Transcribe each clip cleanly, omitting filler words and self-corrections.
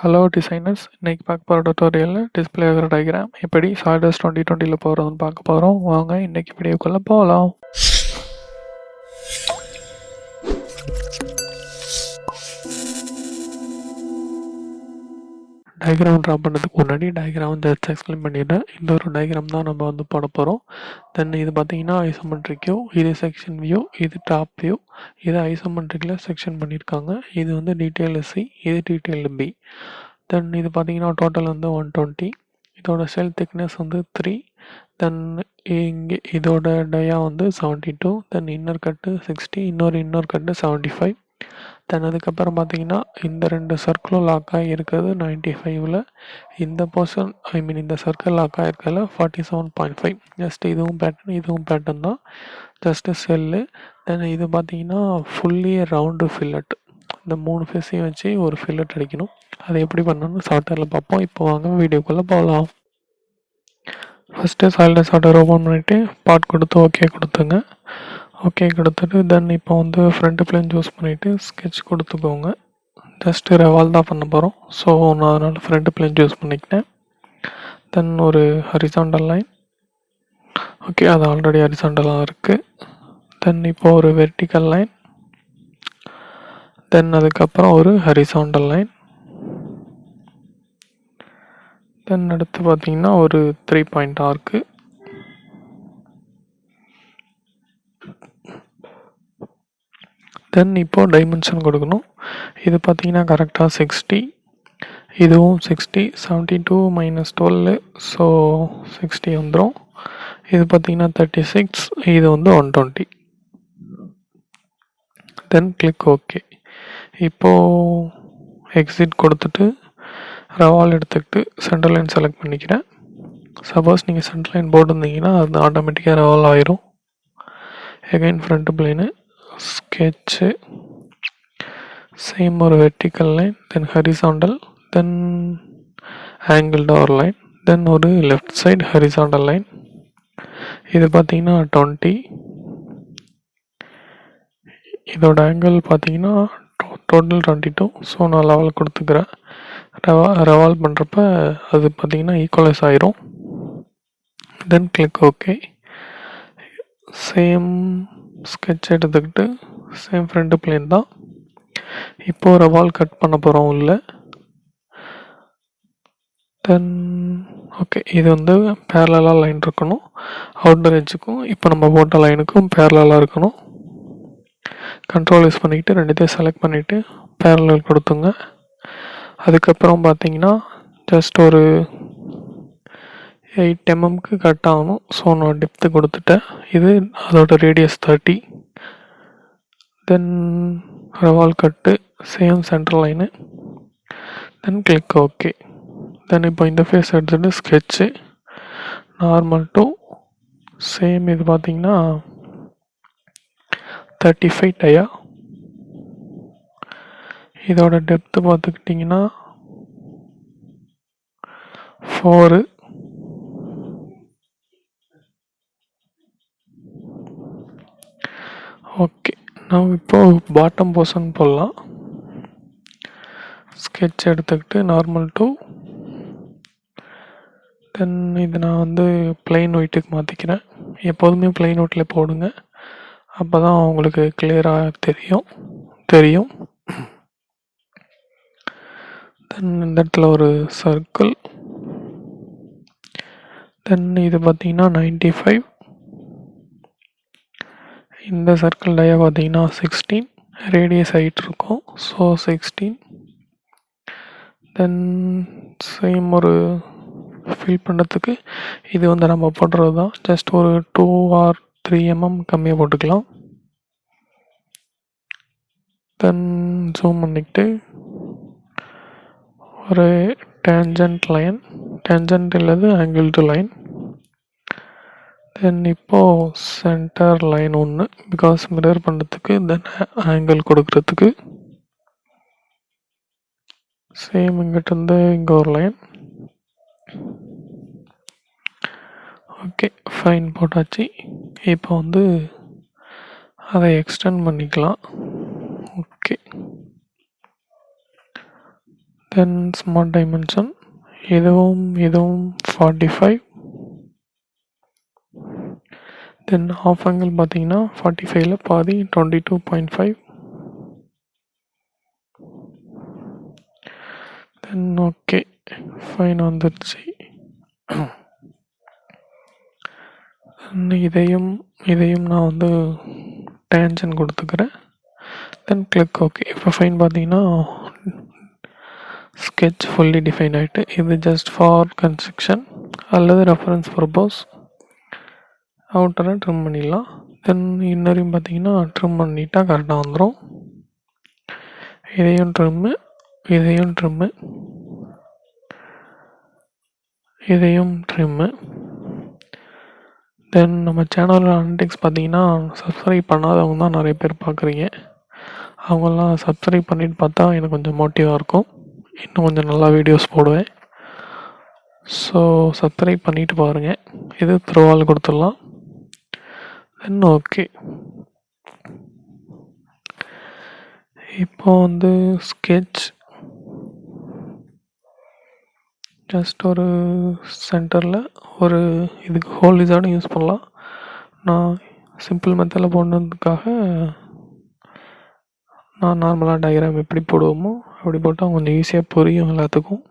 Hello designers, இன்னைக்கு பார்க்க போகிற டுட்டோரியலில் டிஸ்பிளே ஆகிற டயக்ராம் எப்படி சாலிட்வொர்க்ஸ் 2020 போகிறதுன்னு பார்க்க போகிறோம். வாங்க இன்னைக்கு வீடியோக்குள்ளே போகலாம். டயக்ராம் ட்ரா பண்ணுறதுக்கு முன்னாடி டயக்ராம் ஜஸ்ட் எக்ஸ்பிளைன் பண்ணிடுறேன். இந்த ஒரு டயக்ராம் தான் நம்ம போட போகிறோம். தென் இது பார்த்தீங்கன்னா ஐசோமெட்ரிக் வியூ, இது செக்ஷன் வியூ, இது டாப் வியூ. இது ஐசோமெட்ரிக்கில் செக்ஷன் பண்ணியிருக்காங்க. இது டீட்டெயில் சி, இது டீட்டெயில் பி. தென் இது பார்த்தீங்கன்னா டோட்டல் 120. இதோட செல் திக்னஸ் 3. தென் இங்கே இதோட டயா 72. தென் இன்னர் கட்டு 60, இன்னொரு கட்டு 75. தென் அதுக்கப்புறம் பார்த்தீங்கன்னா இந்த ரெண்டு சர்க்கிளும் லாக் ஆகி இருக்கிறது 95ல். இந்த போர்ஷன் இந்த சர்க்கிள் லாக் ஆகிருக்கிறதுல 47.5. ஜஸ்ட் இதுவும் பேட்டர்ன் தான், ஜஸ்ட்டு செல்லு. தென் இது பார்த்தீங்கன்னா ஃபுல்லி ரவுண்டு ஃபில்லட். இந்த 3 ஃபேஸையும் வச்சு ஒரு ஃபில்லட் அடிக்கணும். அதை எப்படி பண்ணணும்னு சாஃப்ட்வேரில் பார்ப்போம். இப்போ வாங்க வீடியோக்குள்ளே போகலாம். ஃபஸ்ட்டு சாஃப்ட்வேர் ஓப்பன் பண்ணிவிட்டு பார்ட் கொடுத்து ஓகே கொடுத்துங்க. ஓகே கொடுத்துட்டு தென் இப்போ ஃப்ரண்ட் பிளேன் சூஸ் பண்ணிவிட்டு ஸ்கெட்ச் கொடுத்துக்கோங்க. ஜஸ்ட்டு ரெவால் தான் பண்ண போகிறோம். ஸோ நான் அதனால் ஃப்ரண்ட் பிளேன் சூஸ் பண்ணிக்கிட்டேன். தென் ஒரு ஹரிசாண்டல் லைன். ஓகே, அது ஆல்ரெடி ஹரிசாண்டலாக இருக்குது. தென் இப்போ ஒரு வெர்டிக்கல் லைன். தென் அதுக்கப்புறம் ஒரு ஹரிசாண்டல் லைன். தென் அடுத்து பார்த்தீங்கன்னா ஒரு 3 பாயிண்ட் ஆர்க்கு. தென் இப்போது டைமென்ஷன் கொடுக்கணும். இது பார்த்தீங்கன்னா கரெக்டாக 60, இதுவும் 60, 72 - 12, ஸோ 60 வந்துடும். இது பார்த்தீங்கன்னா 36, இது 120. தென் கிளிக் ஓகே. இப்போது எக்ஸிட் கொடுத்துட்டு ரெவால் எடுத்துக்கிட்டு சென்டர் லைன் செலக்ட் பண்ணிக்கிறேன். சப்போஸ் நீங்கள் சென்டர் லைன் போட்டிருந்தீங்கன்னா அது ஆட்டோமேட்டிக்காக ரெவால் ஆயிரும். Again front plane, sketch, same ஒரு வெர்டிக்கல் லைன், தென் ஹரிசாண்டல், தென் ஆங்கிள்டு ஒரு லைன், தென் ஒரு லெஃப்ட் சைடு ஹரிசாண்டல் லைன். இது பார்த்தீங்கன்னா 20. இதோட ஆங்கிள் பார்த்தீங்கன்னா டோட்டல் 22. ஸோ நான் லெவல் கொடுத்துக்கிறேன். ரெவால் பண்ணுறப்ப அது பார்த்தீங்கன்னா ஈக்குவலைஸ் ஆயிரும். தென் கிளிக் ஓகே. சேம் ஸ்கெட்ச் எடுத்துக்கிட்டு சேம் ஃப்ரண்ட் பிளேன் தான். இப்போது ரெவால் கட் பண்ண போகிறோம் உள்ள. தென் ஓகே, இது பேரலாக லைன் இருக்கணும். அவுட்டர் எட்ஜுக்கும் இப்போ நம்ம போட்ட லைனுக்கும் பேரலாக இருக்கணும். கண்ட்ரோல் யூஸ் பண்ணிக்கிட்டு ரெண்டுத்தையும் செலக்ட் பண்ணிவிட்டு பேரலல் கொடுத்துங்க. அதுக்கப்புறம் பார்த்தீங்கன்னா ஜஸ்ட் ஒரு 8 mm கட் ஆகணும். ஸோ நான் டெப்த்து கொடுத்துட்டேன். இது அதோட radius 30. Then revolve cut, same center line, then click okay. Then இப்போ இந்த ஃபேஸ் எடுத்துகிட்டு ஸ்கெட்சு, நார்மல் டு சேம். இது பார்த்தீங்கன்னா 35 டயா. இதோட டெப்த்து பார்த்துக்கிட்டிங்கன்னா 4. ஓகே, நான் இப்போது பாட்டம் போர்ஷன் போடலாம். ஸ்கெட்ச் எடுத்துக்கிட்டு நார்மல் டு, தென் இது நான் பிளைன் ஒயிட்டுக்கு மாற்றிக்கிறேன். எப்போதுமே பிளைன் ஒயிட்டில் போடுங்க, அப்போ தான் உங்களுக்கு கிளியராக தெரியும். தென் இந்த இடத்துல ஒரு சர்க்கிள். தென் இது பார்த்தீங்கன்னா 95. இந்த சர்க்கிள் டயா பார்த்தீங்கன்னா 16, ரேடியஸ் ஹைட் இருக்கும். ஸோ 16. தென் சேம் ஒரு ஃபில் பண்ணுறதுக்கு இது நம்ம போடுறது தான். ஜஸ்ட் ஒரு 2 or 3 mm கம்மியாக போட்டுக்கலாம். தென் ஜூம் பண்ணிக்கிட்டு ஒரு டேஞ்சன்ட் லைன், டேஞ்சன்ட் இல்லது ஆங்கிள்டு லைன். தென் இப்போது சென்டர் லைன் ஒன்று, பிகாஸ் மிரர் பண்ணுறதுக்கு, தென் ஆங்கிள் கொடுக்கறதுக்கு. சேம் இங்கிட்டிருந்து இங்கே ஒரு லைன். ஓகே, ஃபைன் போட்டாச்சு. இப்போ அதை எக்ஸ்டெண்ட் பண்ணிக்கலாம். ஓகே, தென் ஸ்மார்ட் டைமென்ஷன் இதுவும் 45. தென் ஆஃப் ஆங்கிள் பார்த்தீங்கன்னா 45ல் பாதி 22.5. தென் ஓகே ஃபைன் வந்துடுச்சு. இதையும் நான் வந்து டேன்ஜன் கொடுத்துக்கிறேன். தென் கிளிக் ஓகே. இப்போ ஃபைன் பார்த்தீங்கன்னா ஸ்கெட்ச் ஃபுல்லி டிஃபைன் ஆகிட்டு. இது ஜஸ்ட் ஃபார் கன்ஸ்ட்ரக்ஷன் அல்லது ரெஃபரன்ஸ் பர்பஸ். அவுட்டரை ட்ரிம் பண்ணிடலாம். தென் இன்னரையும் பார்த்தீங்கன்னா ட்ரிம் பண்ணிட்டா கரெக்டாக வந்துடும். இதையும் ட்ரிம்மு, இதையும் ட்ரிம்மு, இதையும் ட்ரிம்மு. தென் நம்ம சேனலில் அனலிட்டிக்ஸ் பார்த்தீங்கன்னா சப்ஸ்கிரைப் பண்ணாதவங்க தான் நிறைய பேர் பார்க்குறீங்க. அவங்கெல்லாம் சப்ஸ்கிரைப் பண்ணிட்டு பார்த்தா எனக்கு கொஞ்சம் மோட்டிவாக இருக்கும், இன்னும் கொஞ்சம் நல்லா வீடியோஸ் போடுவேன். ஸோ சப்ஸ்கிரைப் பண்ணிவிட்டு பாருங்கள். இது த்ரோவால் கொடுத்துடலாம். Then okay. இப்போ வந்து ஸ்கெட்ச் ஜஸ்ட் ஒரு சென்டரில் ஒரு இதுக்கு ஹோல் லிசார்டும் யூஸ் பண்ணலாம். நான் சிம்பிள் மெத்தடில் போடுறதுக்காக நான் நார்மலாக டயக்ராம் எப்படி போடுவோமோ அப்படி போட்டால் கொஞ்சம் ஈஸியாக புரியும் எல்லாத்துக்கும்.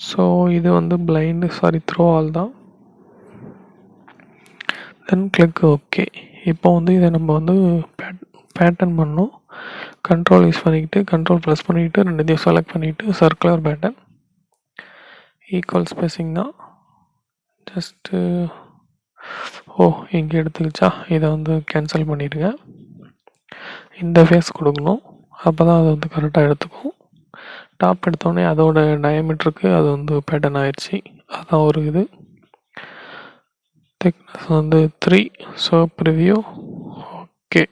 ஸோ இது வந்து த்ரோ ஆல் தான். தென் கிளிக் ஓகே. இப்போ வந்து இதை நம்ம வந்து பேட்டர்ன் பண்ணோம். கண்ட்ரோல் யூஸ் பண்ணிக்கிட்டு கண்ட்ரோல் ப்ரெஸ் பண்ணிக்கிட்டு ரெண்டுத்தையும் செலக்ட் பண்ணிவிட்டு சர்க்குலர் பேட்டர்ன் ஈக்குவல் ஸ்பேசிங் தான். ஜஸ்ட்டு இங்கே எடுத்துக்கிச்சா இதை வந்து கேன்சல் பண்ணிடுங்க. இந்த ஃபேஸ் கொடுக்கணும், அப்போ தான் அது வந்து கரெக்டாக எடுத்துக்கும். டாப் எடுத்தோடனே அதோட டயமீட்டருக்கு அது வந்து பேட்டர்ன் ஆயிடுச்சு. அதான் ஒரு இது. திக்னஸ் வந்து 3. So preview okay.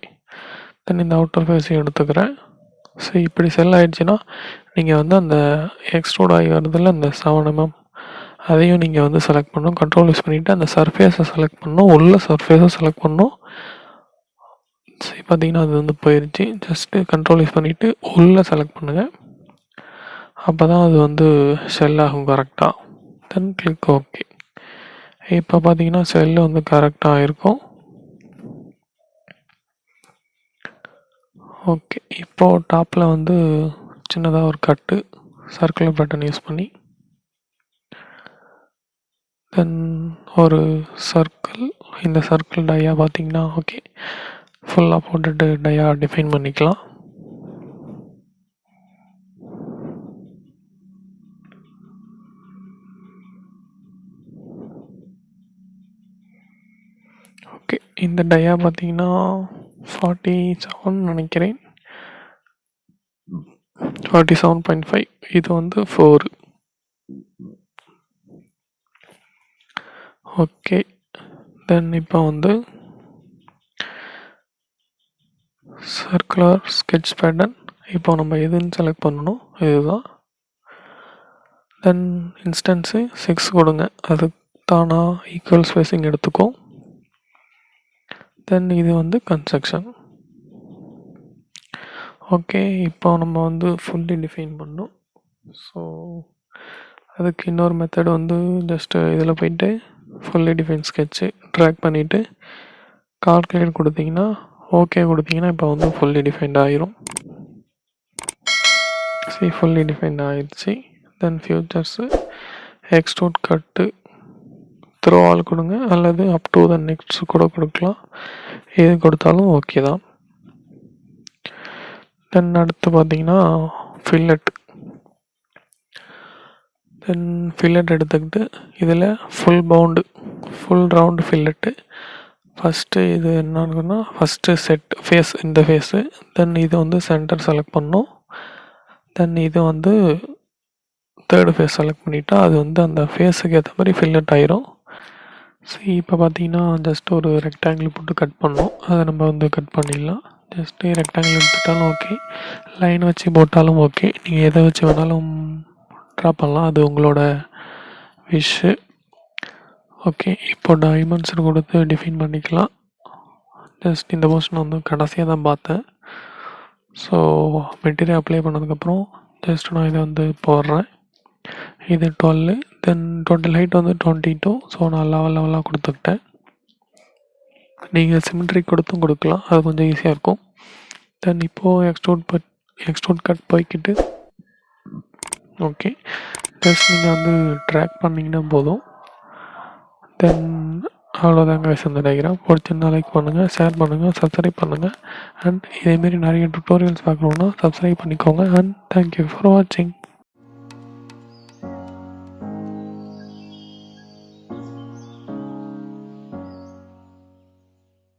தென் இந்த அவுட்டர் ஃபேஸையும் எடுத்துக்கிறேன். ஸோ இப்படி செல் ஆகிடுச்சின்னா நீங்கள் வந்து அந்த எக்ஸ்ட்ரூட் ஆகி வருதில் அந்த 7 mm அதையும் நீங்கள் வந்து செலக்ட் பண்ணணும். கண்ட்ரோல் யூஸ் பண்ணிவிட்டு அந்த சர்ஃபேஸை செலக்ட் பண்ணணும், உள்ள சர்ஃபேஸை செலக்ட் பண்ணணும். சரி பார்த்தீங்கன்னா அது வந்து போயிடுச்சு. ஜஸ்ட்டு கண்ட்ரோல் யூஸ் பண்ணிவிட்டு உள்ளே செலக்ட் பண்ணுங்கள், அப்போ தான் அது வந்து செல் ஆகும் கரெக்டாக. தென் கிளிக் ஓகே. இப்போ பார்த்தீங்கன்னா செல்லு வந்து கரெக்டாக இருக்கும். ஓகே. இப்போது டாப்பில் வந்து சின்னதாக ஒரு கட்டு சர்க்குலர் பட்டன் யூஸ் பண்ணி தென் ஒரு சர்க்கிள், இந்த சர்க்கிள் டயா பார்த்தீங்கன்னா ஓகே ஃபுல்லாக போட்டுட்டு டயா டிஃபைன் பண்ணிக்கலாம். ஓகே. இந்த டயா பார்த்தீங்கன்னா 47 நினைக்கிறேன், 47.5. இது வந்து 4. ஓகே. தென் இப்போ வந்து சர்க்குலர் ஸ்கெட்ச் பேட்டர்ன் இப்போ நம்ம எதுன்னு செலக்ட் பண்ணணும், இதுதான். தென் இன்ஸ்டன்ஸு 6 கொடுங்க, அது தானா ஈக்குவல் ஸ்பேசிங் எடுத்துக்கும். தென் இது வந்து கன்ஸ்ட்ரக்ஷன். ஓகே. இப்போ நம்ம வந்து ஃபுல்லி டிஃபைன் பண்ணோம். ஸோ அதுக்கு இன்னொரு மெத்தட் வந்து ஜஸ்ட்டு இதில் போயிட்டு ஃபுல்லி டிஃபைன் ஸ்கெட்சு ட்ராக் பண்ணிவிட்டு கால்குலேட் கொடுத்தீங்கன்னா ஓகே கொடுத்தீங்கன்னா இப்போ வந்து ஃபுல்லி டிஃபைன்ட் ஆகிரும். சரி ஃபுல்லி டிஃபைன்ட் ஆகிடுச்சு. தென் ஃபியூச்சர்ஸு எக்ஸ்ட்ரூட் கட்டு த்ரோ ஆல் கொடுங்க அல்லது அப் டு த நெக்ஸ்ட் கூட கொடுக்கலாம், எது கொடுத்தாலும் ஓகே தான். தென் அடுத்து பார்த்தீங்கன்னா ஃபில்லட். தென் ஃபில்லட் எடுத்துக்கிட்டு இதில் ஃபுல் ரவுண்டு ஃபில்லட்டு. ஃபஸ்ட்டு இது என்னன்னா ஃபஸ்ட்டு செட் ஃபேஸ், இந்த ஃபேஸு. தென் இது வந்து சென்டர் செலக்ட் பண்ணோம். தென் இது வந்து தேர்டு ஃபேஸ் செலக்ட் பண்ணிட்டா அது வந்து அந்த ஃபேஸுக்கு ஏற்ற மாதிரி ஃபில்லட் ஆயிரும். சரி இப்போ பார்த்தீங்கன்னா ஜஸ்ட் ஒரு ரெக்டாங்கிள் போட்டு கட் பண்ணோம், அதை நம்ம வந்து கட் பண்ணிடலாம். ஜஸ்ட்டு ரெக்டாங்கிள் எடுத்துட்டாலும் ஓகே, லைன் வச்சு போட்டாலும் ஓகே, நீங்கள் எதை வச்சு வேணாலும் ட்ரா பண்ணலாம், அது உங்களோட விஷு. ஓகே. இப்போ டைமென்ஷன் கொடுத்து டிஃபைன் பண்ணிக்கலாம். ஜஸ்ட் இந்த போர்ஷன் வந்து கடைசியாக தான் பார்த்தேன். ஸோ மெட்டீரியல் அப்ளை பண்ணதுக்கப்புறம் ஜஸ்ட் நான் இதை வந்து போடுறேன். இது 12, தென் டோட்டல் ஹைட் வந்து 22. ஸோ நான் லெவலாக கொடுத்துக்கிட்டேன். நீங்கள் சிமெட்ரிக் கொடுக்கலாம், அது கொஞ்சம் ஈஸியாக இருக்கும். தென் இப்போது எக்ஸ்ட்ரூட் கட் போய்க்கிட்டு ஓகே ஜஸ்ட் நீங்கள் வந்து ட்ராக் பண்ணிங்கன்னா போதும். தென் அவ்வளோதாங்க இந்த டயக்ராம். பிடிச்சிருந்தா லைக் பண்ணுங்கள், ஷேர் பண்ணுங்கள், சப்ஸ்கிரைப் பண்ணுங்கள். அண்ட் இதேமாரி நிறைய டுட்டோரியல்ஸ் பார்க்கணுன்னா சப்ஸ்கிரைப் பண்ணிக்கோங்க. அண்ட் தேங்க்யூ ஃபார் வாட்சிங்.